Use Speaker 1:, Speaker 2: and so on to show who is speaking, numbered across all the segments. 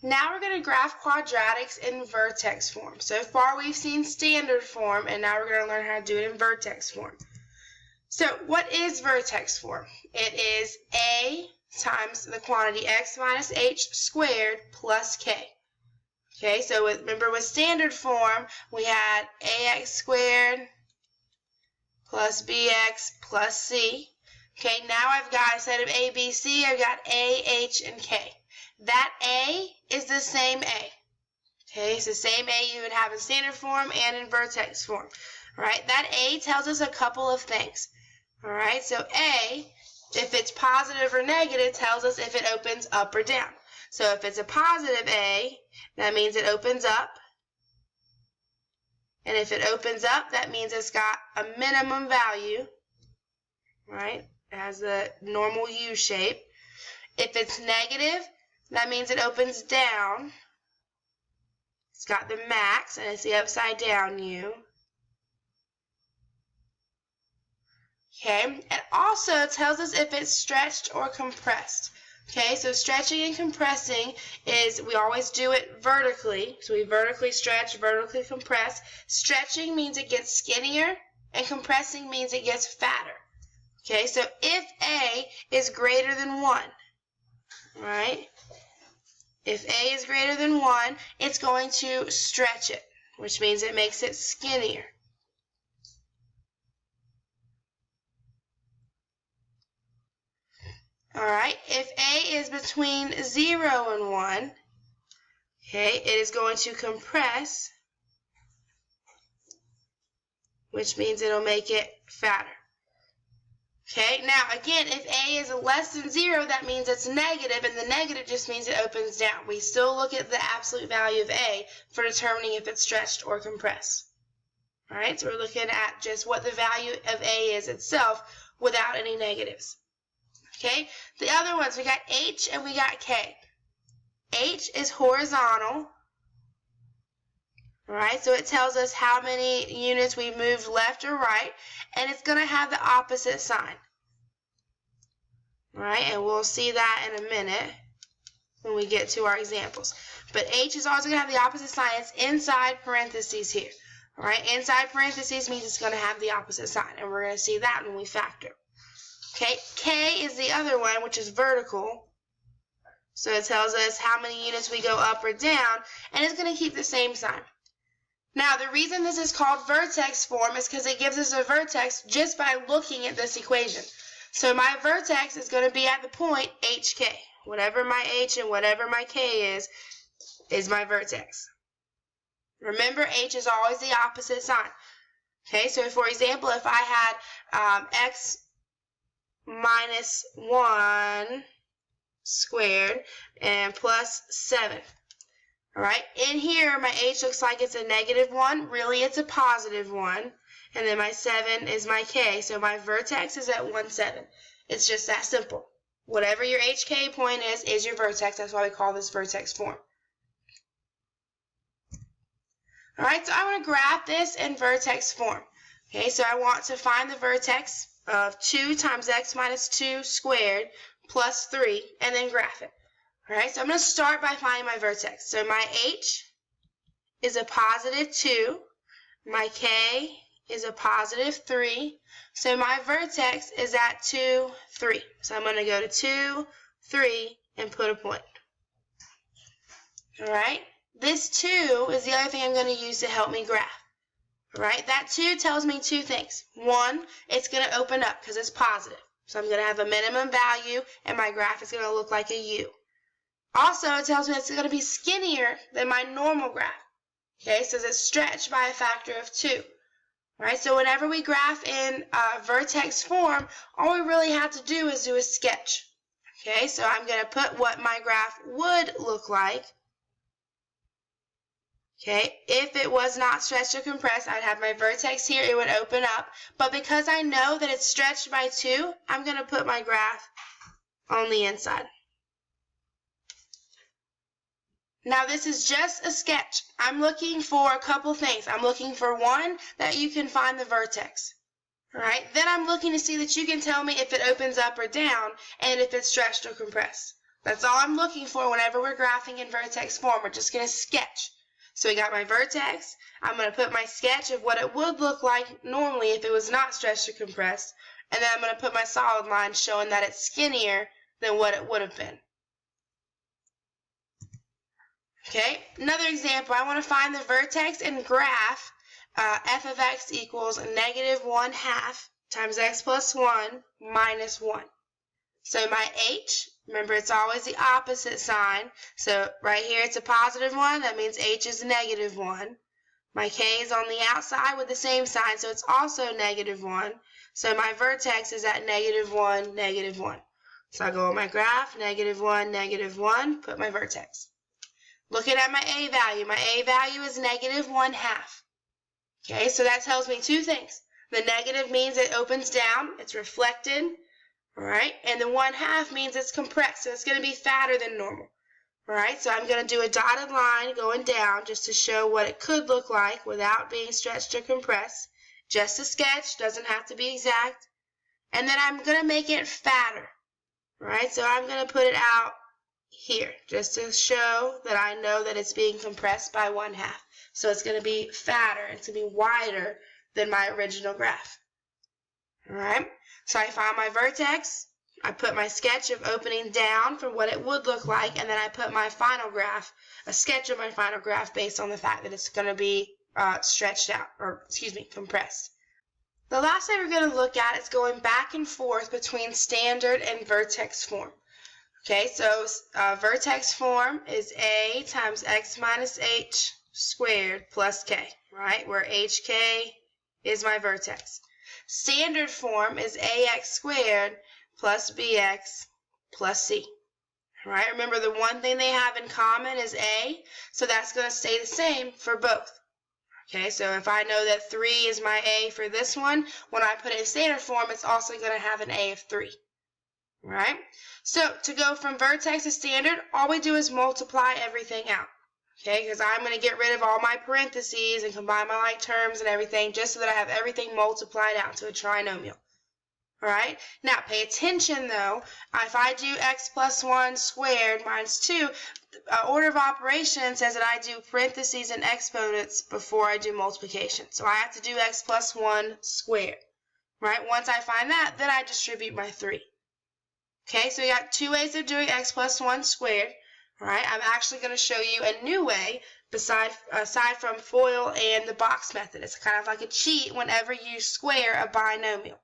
Speaker 1: Now we're going to graph quadratics in vertex form. So far we've seen standard form, and now we're going to learn how to do it in vertex form. So what is vertex form? It is a times the quantity x minus h squared plus k. Okay, so remember with standard form, we had ax squared plus bx plus c. Okay, now I've got, instead of a, b, c, I've got a, h, and k. That a is the same a. Okay, it's the same a you would have in standard form and in vertex form. All right, that a tells us a couple of things. All right, so a, if it's positive or negative, tells us if it opens up or down. So if it's a positive a, that means it opens up. And if it opens up, that means it's got a minimum value. Right, it has the normal U shape. If it's negative, that means it opens down. It's got the max, and it's the upside down U. Okay, it also tells us if it's stretched or compressed. Okay, so stretching and compressing is, we always do it vertically. So we vertically stretch, vertically compress. Stretching means it gets skinnier, and compressing means it gets fatter. Okay, so if A is greater than 1, right? If A is greater than 1, it's going to stretch it, which means it makes it skinnier. All right, if A is between 0 and 1, okay, it is going to compress, which means it'll make it fatter. Okay, now again, if A is less than 0, that means it's negative, and the negative just means it opens down. We still look at the absolute value of A for determining if it's stretched or compressed. All right, so we're looking at just what the value of A is itself without any negatives. Okay, the other ones, we got H and we got K. H is horizontal. All right, so it tells us how many units we moved left or right, and it's going to have the opposite sign. All right, and we'll see that in a minute when we get to our examples. But H is also going to have the opposite sign. It's inside parentheses here. All right, inside parentheses means it's going to have the opposite sign, and we're going to see that when we factor. Okay, K is the other one, which is vertical. So it tells us how many units we go up or down, and it's going to keep the same sign. Now, the reason this is called vertex form is because it gives us a vertex just by looking at this equation. So my vertex is going to be at the point HK. Whatever my H and whatever my K is my vertex. Remember, H is always the opposite sign. Okay, so for example, if I had x minus 1 squared and plus 7. All right, in here, my H looks like it's a negative 1. Really, it's a positive 1. And then my 7 is my K. So my vertex is at 1, 7. It's just that simple. Whatever your HK point is your vertex. That's why we call this vertex form. All right, so I want to graph this in vertex form. Okay, so I want to find the vertex of 2 times x minus 2 squared plus 3, and then graph it. All right, so I'm going to start by finding my vertex. So my H is a positive 2. My K is a positive 3. So my vertex is at 2, 3. So I'm going to go to 2, 3, and put a point. All right, this 2 is the other thing I'm going to use to help me graph. All right, that 2 tells me 2 things. 1, it's going to open up because it's positive. So I'm going to have a minimum value, and my graph is going to look like a U. Also, it tells me it's going to be skinnier than my normal graph. Okay, so it's stretched by a factor of 2. All right, so whenever we graph in vertex form, all we really have to do is do a sketch. Okay, so I'm going to put what my graph would look like. Okay, if it was not stretched or compressed, I'd have my vertex here, it would open up. But because I know that it's stretched by 2, I'm going to put my graph on the inside. Now this is just a sketch. I'm looking for a couple things. I'm looking for, 1, that you can find the vertex. All right, then I'm looking to see that you can tell me if it opens up or down and if it's stretched or compressed. That's all I'm looking for whenever we're graphing in vertex form. We're just going to sketch. So we got my vertex. I'm going to put my sketch of what it would look like normally if it was not stretched or compressed. And then I'm going to put my solid line showing that it's skinnier than what it would have been. Okay, another example. I want to find the vertex and graph f of x equals -1/2 times x plus 1 minus 1. So my h, remember it's always the opposite sign. So right here it's a positive 1. That means h is -1. My k is on the outside with the same sign, so it's also -1. So my vertex is at -1, -1. So I go on my graph, -1, -1, put my vertex. Looking at my a value is -1/2. Okay, so that tells me two things. The negative means it opens down, it's reflected, all right? And the 1/2 means it's compressed, so it's going to be fatter than normal. All right, so I'm going to do a dotted line going down just to show what it could look like without being stretched or compressed. Just a sketch, doesn't have to be exact. And then I'm going to make it fatter. All right, so I'm going to put it out here just to show that I know that it's being compressed by 1/2. So it's going to be fatter, it's going to be wider than my original graph. All right, so I found my vertex, I put my sketch of opening down from what it would look like, and then I put my final graph, a sketch of my final graph based on the fact that it's going to be stretched out, or excuse me, compressed. The last thing we're going to look at is going back and forth between standard and vertex form. Okay, so vertex form is a times x minus h squared plus k, right, where hk is my vertex. Standard form is ax squared plus bx plus c. All right, remember the one thing they have in common is a, so that's going to stay the same for both. Okay, so if I know that 3 is my a for this one, when I put it in standard form, it's also going to have an a of 3. All right, so to go from vertex to standard, all we do is multiply everything out. Okay, because I'm going to get rid of all my parentheses and combine my like terms and everything just so that I have everything multiplied out to a trinomial. All right, now pay attention though. If I do x plus 1 squared minus 2, order of operations says that I do parentheses and exponents before I do multiplication. So I have to do x plus 1 squared. Right, once I find that, then I distribute my 3. Okay, so we got two ways of doing x plus 1 squared. All right, I'm actually going to show you a new way aside from FOIL and the box method. It's kind of like a cheat whenever you square a binomial.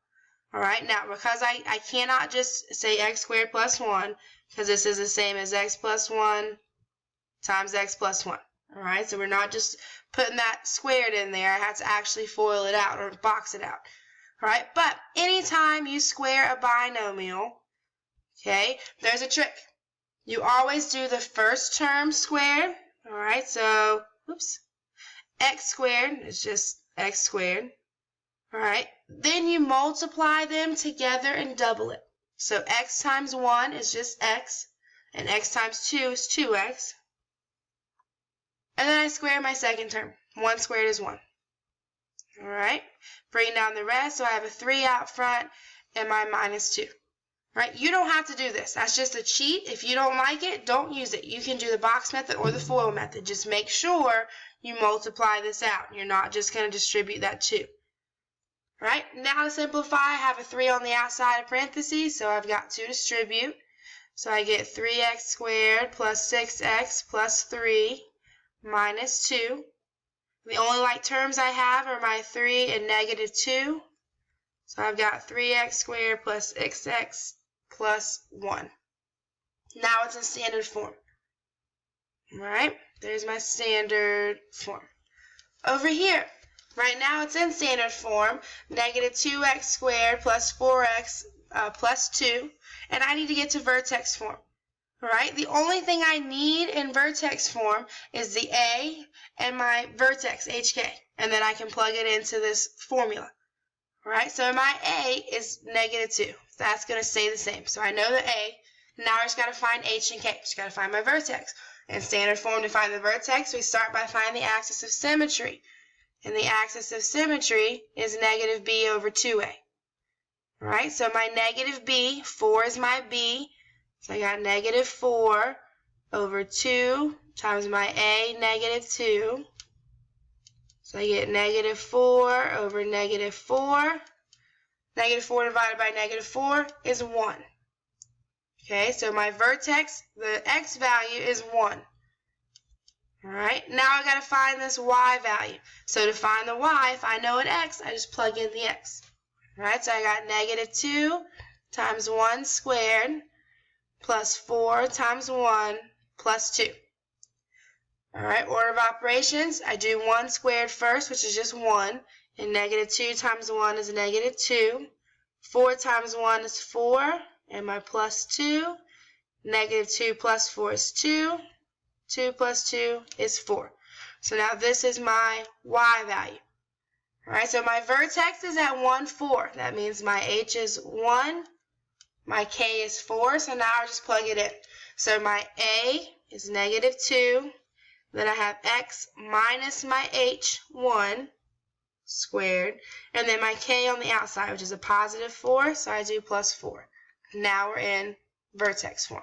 Speaker 1: All right, now because I cannot just say x squared plus 1, because this is the same as x plus 1 times x plus 1. All right, so we're not just putting that squared in there. I have to actually FOIL it out or box it out. All right, but anytime you square a binomial, okay, there's a trick. You always do the first term squared. All right, so, x squared is just x squared. All right, then you multiply them together and double it. So x times 1 is just x, and x times 2 is 2x. And then I square my second term. 1 squared is 1. All right, bring down the rest, so I have a 3 out front and my minus 2. Right, you don't have to do this. That's just a cheat. If you don't like it, don't use it. You can do the box method or the FOIL method. Just make sure you multiply this out. You're not just going to distribute that 2. Right, now to simplify, I have a 3 on the outside of parentheses, so I've got to distribute. So I get 3x squared plus 6x plus 3 minus 2. The only like terms I have are my 3 and negative 2. So I've got 3x squared plus xx plus 1. Now it's in standard form. All right, there's my standard form. Over here, right now it's in standard form, negative 2x squared plus 4x plus 2, and I need to get to vertex form. All right, the only thing I need in vertex form is the a and my vertex, hk, and then I can plug it into this formula. All right, so my a is negative 2. That's going to stay the same. So I know the a. Now I just got to find h and k. Just got to find my vertex. In standard form, to find the vertex, we start by finding the axis of symmetry. And the axis of symmetry is negative b over 2a. All right, so my negative b, 4 is my b, So I got negative 4 over 2 times my a, negative 2. So I get negative 4 over negative 4. Negative 4 divided by negative 4 is 1. Okay, so my vertex, the x value is 1. All right, now I got to find this y value. So to find the y, if I know an x, I just plug in the x. All right, so I got negative 2 times 1 squared plus 4 times 1 plus 2. All right, order of operations, I do 1 squared first, which is just 1, and negative 2 times 1 is negative 2. 4 times 1 is 4, and my plus 2. Negative 2 plus 4 is 2. 2 plus 2 is 4. So now this is my y value. All right, so my vertex is at 1, 4. That means my h is 1, my k is 4, so now I just plug it in. So my a is negative 2. Then I have x minus my h, 1 squared, and then my k on the outside, which is a positive 4, so I do plus 4. Now we're in vertex form.